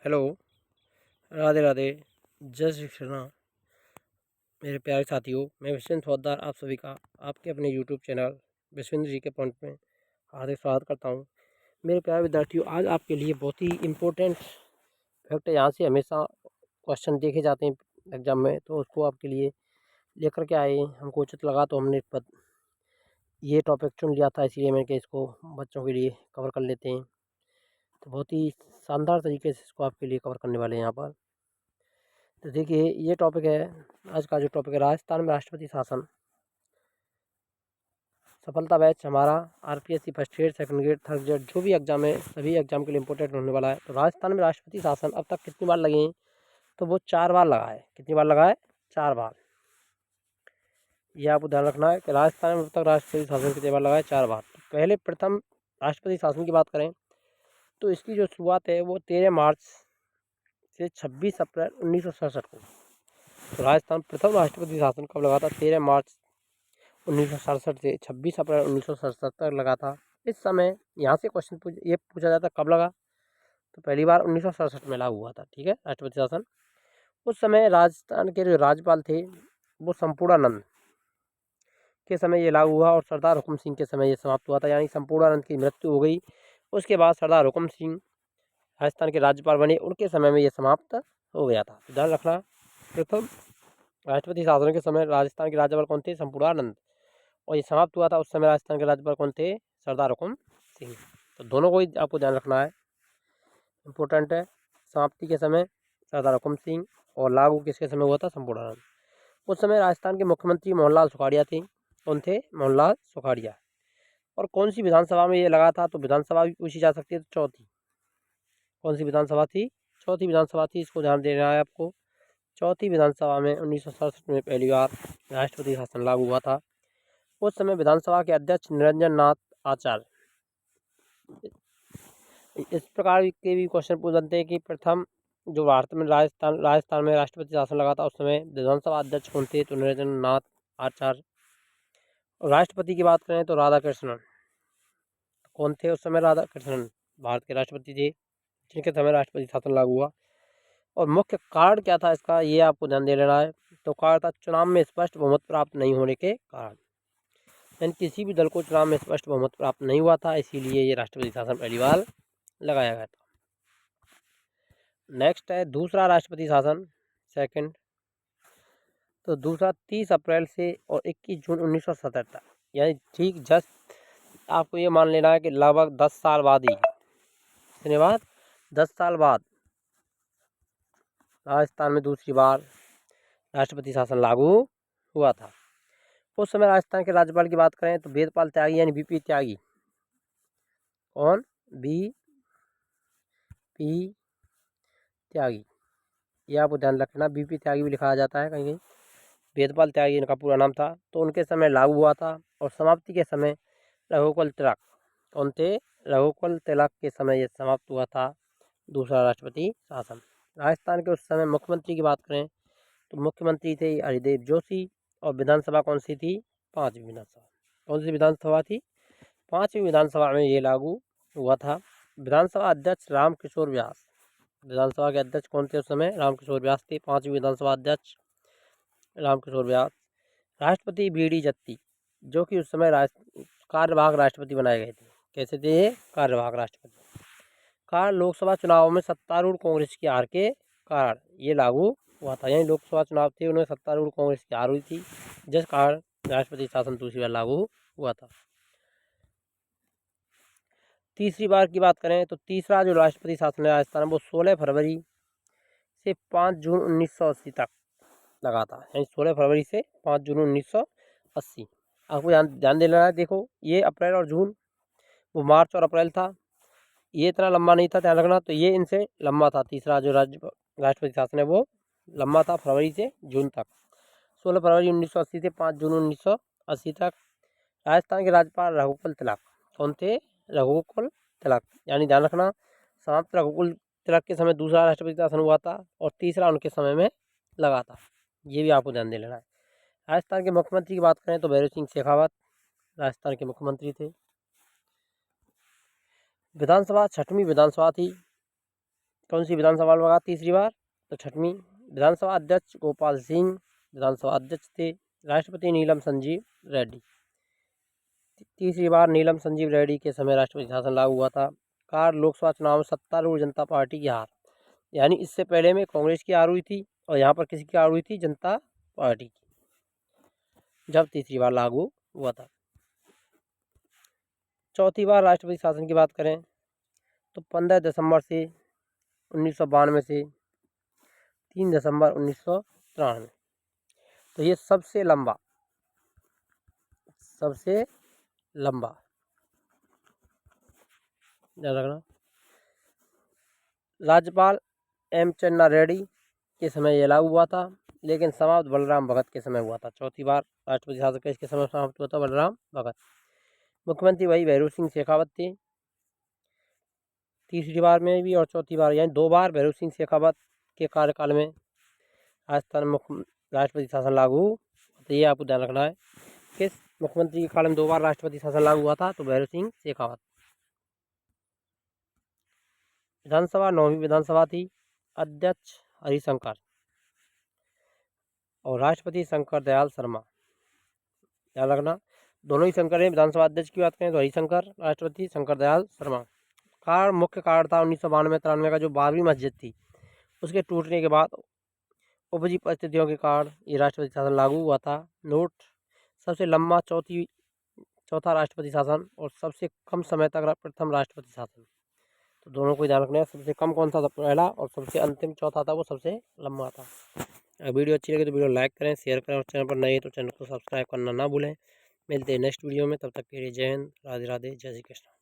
Hello, Radhe Radhe. जय श्री कृष्णा। मेरे प्यारे साथियों, मैं विश्वेंद्र फौजदार आप सभी का आपके अपने यूट्यूब चैनल विश्वेंद्र जी के पॉइंट में हार्दिक स्वागत करता हूं। मेरे प्यारे विद्यार्थियों, आज आपके लिए बहुत ही इम्पोर्टेंट फैक्ट है। यहाँ से हमेशा क्वेश्चन देखे जाते हैं एग्जाम में, तो उसको आपके लिए लेकर के आए। हमको उचित लगा तो हमने ये टॉपिक चुन लिया था, इसलिए मैंने इसको बच्चों के लिए कवर कर लेते हैं। तो बहुत ही शानदार तरीके से इसको आपके लिए कवर करने वाले हैं यहाँ पर। तो देखिए, ये टॉपिक है, आज का जो टॉपिक है, राजस्थान में राष्ट्रपति शासन। सफलता बैच हमारा RPSC first grade, second grade, third grade, जो भी एग्जाम है सभी एग्जाम के लिए इंपॉर्टेंट होने वाला है। तो राजस्थान में राष्ट्रपति शासन अब तक कितनी बार लगे हैं? तो वो 4 बार लगा है। कितनी बार लगा है? 4 बार। ये आपको ध्यान रखना है कि राजस्थान में अब तक राष्ट्रपति शासन कितनी बार लगा है? 4 बार। पहले प्रथम राष्ट्रपति शासन की बात करें तो इसकी जो शुरुआत है वो 13 मार्च से 26 अप्रैल 1967 को। तो राजस्थान प्रथम राष्ट्रपति शासन कब लगा था? 13 मार्च 1967 से 26 अप्रैल 1967 तक लगा था। इस समय यहाँ से क्वेश्चन ये पूछा जाता कब लगा? तो पहली बार 1967 में लागू हुआ था। ठीक है, राष्ट्रपति शासन। उस समय राजस्थान के जो राज्यपाल थे वो संपूर्णानंद के समय ये लागू हुआ, और सरदार हुकुम सिंह के समय ये समाप्त हुआ था। यानी संपूर्णानंद की मृत्यु हो गई, उसके बाद सरदार हुकुम सिंह राजस्थान के राज्यपाल बने, उनके समय में ये समाप्त हो गया था। ध्यान रखना, प्रथम राष्ट्रपति शासन के समय राजस्थान के राज्यपाल कौन थे? संपूर्णानंद। और ये समाप्त हुआ था उस समय राजस्थान के राज्यपाल कौन थे? सरदार हुकुम सिंह। तो दोनों को ही आपको ध्यान रखना है, इम्पोर्टेंट है। समाप्ति के समय सरदार हुकुम सिंह, और लागू किसके समय हुआ था? संपूर्णानंद। उस समय राजस्थान के मुख्यमंत्री मोहनलाल सुखाड़िया थे। कौन थे? मोहनलाल सुखाड़िया। और कौन सी विधानसभा में ये लगा था? तो विधानसभा भी पूछी जा सकती है, तो चौथी। कौन सी विधानसभा थी? चौथी विधानसभा थी, इसको ध्यान देना है आपको। चौथी विधानसभा में 1967 में पहली बार राष्ट्रपति शासन लागू हुआ था। उस समय विधानसभा के अध्यक्ष निरंजन नाथ आचार्य। इस प्रकार के भी क्वेश्चन पूछ सकते हैं कि प्रथम जो भारत में राजस्थान में राष्ट्रपति शासन लगा था उस समय विधानसभा अध्यक्ष कौन थे? तो निरंजन नाथ आचार्य। और राष्ट्रपति की बात करें तो राधा कृष्णन। कौन थे उस समय? राधा कृष्णन भारत के राष्ट्रपति थे, जिनके समय राष्ट्रपति शासन लागू हुआ। और मुख्य कारण क्या था इसका, ये आपको ध्यान दे लेना है। तो कारण था चुनाव में स्पष्ट बहुमत प्राप्त नहीं होने के कारण। यानी किसी भी दल को चुनाव में स्पष्ट बहुमत प्राप्त नहीं हुआ था, इसीलिए ये राष्ट्रपति शासन पहली बार लगाया गया था। नेक्स्ट है दूसरा राष्ट्रपति शासन, सेकंड। तो दूसरा 30 अप्रैल से और 21 जून 1977 तक, यानी ठीक जस्ट आपको ये मान लेना है कि लगभग 10 साल बाद ही, इसके बाद 10 साल बाद राजस्थान में दूसरी बार राष्ट्रपति शासन लागू हुआ था। उस समय राजस्थान के राज्यपाल की बात करें तो वेदपाल त्यागी, यानी बीपी त्यागी। कौन? बीपी त्यागी। ये आपको ध्यान रखना, बीपी त्यागी भी लिखा जाता है कहीं कहीं। वेदपाल त्यागी इनका पूरा नाम था। तो उनके समय लागू हुआ था, और समाप्ति के समय रघुकुल तिलक। कौन थे? रघुकुल तिलक के समय ये समाप्त हुआ था दूसरा राष्ट्रपति शासन। राजस्थान के उस समय मुख्यमंत्री की बात करें तो मुख्यमंत्री थे हरिदेव जोशी। और विधानसभा कौन सी थी? 5वीं विधानसभा। कौन सी विधानसभा थी? 5वीं विधानसभा में ये लागू हुआ था। विधानसभा अध्यक्ष रामकिशोर व्यास। विधानसभा के अध्यक्ष कौन थे उस समय? रामकिशोर व्यास थे, 5वीं विधानसभा अध्यक्ष रामकिशोर व्यास। राष्ट्रपति बीडी जत्ती, जो कि उस समय कार्यवाहक राष्ट्रपति बनाए गए थे। कैसे थे ये? कार्यवाहक राष्ट्रपति। कारण लोकसभा चुनाव में सत्तारूढ़ कांग्रेस की हार के कारण ये लागू हुआ था। यानी लोकसभा चुनाव थे, उन्हें सत्तारूढ़ कांग्रेस की हार हुई थी, जिस कारण राष्ट्रपति शासन दूसरी बार लागू हुआ था। तीसरी बार की बात करें तो तीसरा जो राष्ट्रपति शासन है राजस्थान, वो 16 फरवरी से 5 जून 1980 तक लगा था। यानी 16 फरवरी से 5 जून 1980। आपको ध्यान देना है। देखो, ये अप्रैल और जून, वो मार्च और अप्रैल था, ये इतना लंबा नहीं था, ध्यान रखना। तो ये इनसे लंबा था। तीसरा जो राष्ट्रपति शासन है वो लंबा था, फरवरी से जून तक। 16 फरवरी 1980 से 5 जून 1980 तक। राजस्थान के राज्यपाल रघुकुल तिलक। कौन थे? रघुकुल तिलक। यानी ध्यान रखना, समाप्त रघुकुल तिलक के समय दूसरा राष्ट्रपति शासन हुआ था, और तीसरा उनके समय में लगा था। ये भी आपको ध्यान दे लेना है। राजस्थान के मुख्यमंत्री की बात करें तो भैरव सिंह शेखावत राजस्थान के मुख्यमंत्री थे। विधानसभा 6वीं विधानसभा थी। कौन सी विधानसभा लगा तीसरी बार? तो छठवीं। विधानसभा अध्यक्ष गोपाल सिंह विधानसभा अध्यक्ष थे। राष्ट्रपति नीलम संजीव रेड्डी। तीसरी बार नीलम संजीव रेड्डी के समय राष्ट्रपति शासन लागू हुआ था। कार लोकसभा चुनाव में सत्तारूढ़ जनता पार्टी की हार, यानी इससे पहले में कांग्रेस की हार हुई थी और यहाँ पर किसकी हार हुई थी? जनता पार्टी की, जब तीसरी बार लागू हुआ था। चौथी बार राष्ट्रपति शासन की बात करें तो 15 दिसंबर से 1992 से 3 दिसंबर 1993। तो ये सबसे लंबा ध्यान रखना। राज्यपाल एम चन्ना रेड्डी के समय ये लागू हुआ था, लेकिन समाप्त बलराम भगत के समय हुआ था। चौथी बार राष्ट्रपति शासन किसके समय समाप्त हुआ था? बलराम भगत। मुख्यमंत्री वही भैरों सिंह शेखावत थे, तीसरी बार में भी और चौथी बार, यानी 2 बार भैरों सिंह शेखावत के कार्यकाल में राजस्थान में राष्ट्रपति शासन लागू। तो ये आपको ध्यान रखना है, किस मुख्यमंत्री के काल में 2 बार राष्ट्रपति शासन लागू हुआ था? तो भैरों सिंह शेखावत। विधानसभा 9वीं विधानसभा थी, अध्यक्ष हरिशंकर और राष्ट्रपति शंकर दयाल शर्मा। ध्यान रखना, दोनों ही शंकर हैं। विधानसभा अध्यक्ष की बात करें तो हरिशंकर, राष्ट्रपति शंकर दयाल शर्मा। मुख्य कारण था 1992-93 का जो बाबरी मस्जिद थी उसके टूटने के बाद उपजी परिस्थितियों के कारण ये राष्ट्रपति शासन लागू हुआ था। नोट, सबसे लंबा चौथा राष्ट्रपति शासन और सबसे कम समय तक प्रथम राष्ट्रपति शासन। तो दोनों को ध्यान रखना है, सबसे कम कौन सा था? पहला, और सबसे अंतिम चौथा था वो सबसे लंबा था। अगर वीडियो अच्छी लगे तो वीडियो लाइक करें, शेयर करें और चैनल पर नए तो चैनल को सब्सक्राइब करना ना भूलें। मिलते हैं नेक्स्ट वीडियो में, तब तक के लिए जय हिंद, राधे राधे, जय श्री कृष्ण।